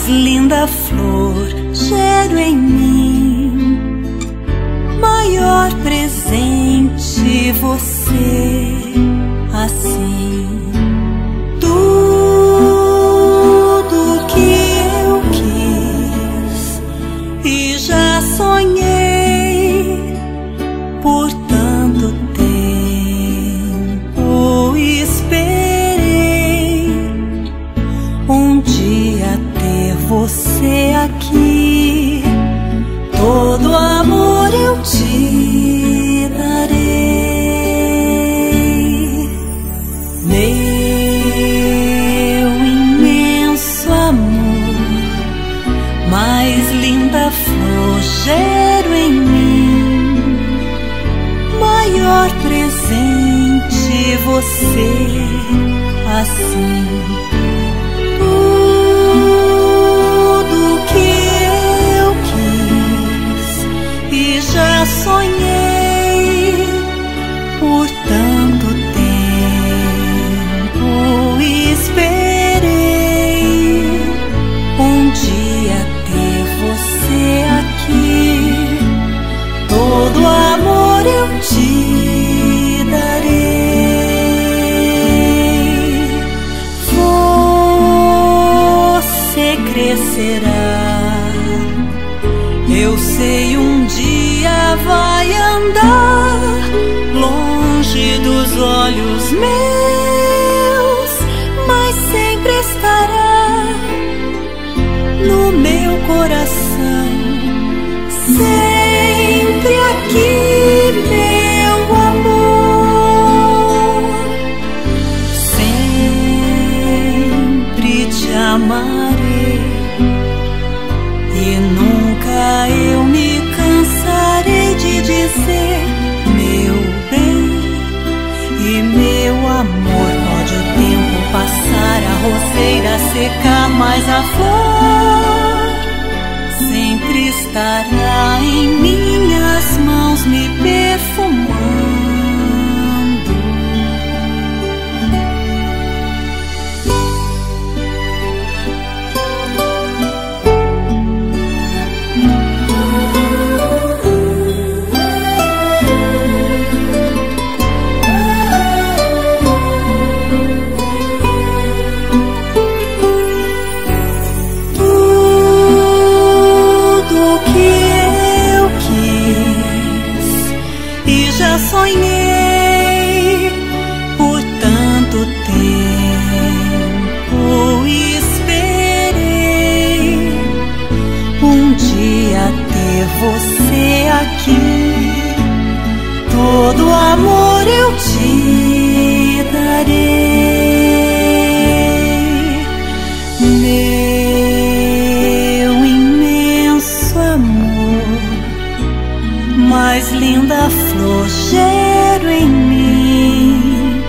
linda flor gero em mim, maior presente você, assim. Tudo que eu quis e já sonhei por tanto tempo, esperei um dia ter você aqui. Todo amor eu te darei, meu imenso amor, mais linda flor gero em mim, maior presente você, assim. Já sonhei por tanto tempo, esperei um dia ter você aqui. Todo amor eu te darei. Você crescerá, eu sei, um dia vai andar longe dos olhos meus, mas sempre estará no meu coração, sempre aqui, meu amor. Sempre te amarei e nunca eu me cansarei de dizer, meu bem e meu amor. Pode o tempo passar, a roseira secar, mas a flor sempre estará em minhas mãos me perfumando. Sonhei por tanto tempo, esperei um dia ter você aqui. Todo amor eu te darei, meu imenso amor, mais linda flor gero em mim,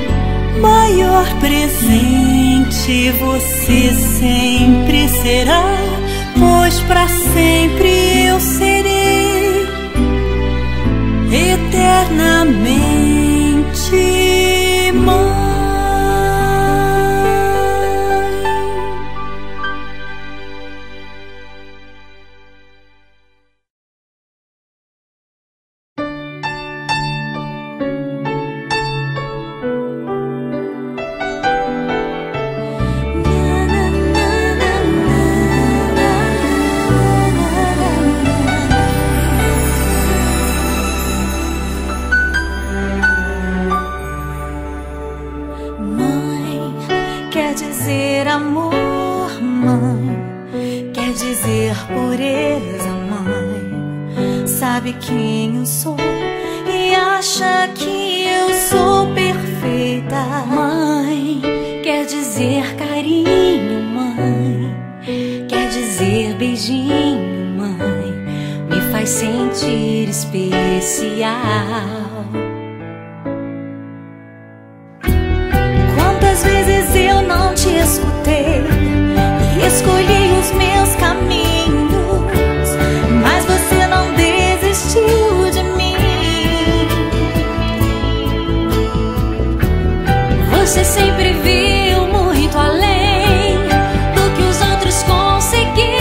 maior presente você sempre será, pois pra sempre eu serei eternamente mãe. Sabe quem eu sou e acha que eu sou perfeita. Mãe, quer dizer carinho, mãe, quer dizer beijinho, mãe, me faz sentir especial. Quantas vezes eu não te escutei e escolhi os meus caminhos, mas você não desistiu de mim. Você sempre viu muito além do que os outros conseguiram.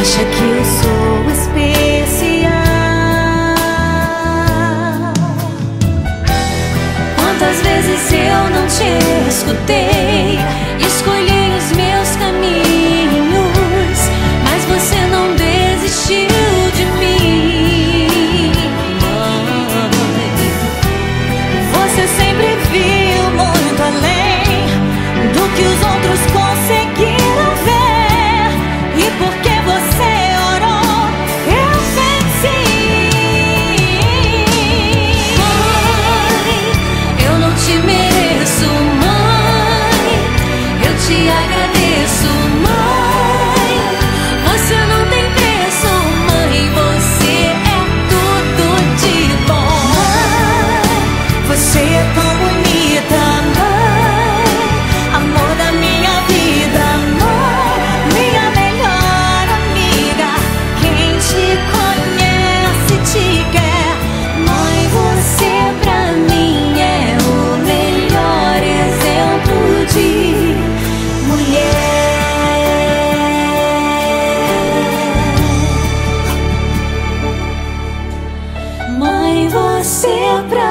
acha que eu sou especial. Quantas vezes eu não te escutei, escolhi os meus caminhos, mas você não desistiu de mim. Você sempre viu muito além do que os outros conseguiram ver, e porque você orou, eu venci. Mãe, eu não te mereço, mãe, eu te agradeço, mãe. Você não tem preço, mãe, você é tudo de bom. Mãe, você é tão bonita, mãe, amor da minha vida, mãe, minha melhor amiga. Quem te conhece te quer, mãe, você pra mim é o melhor exemplo de mulher. Mãe, você pra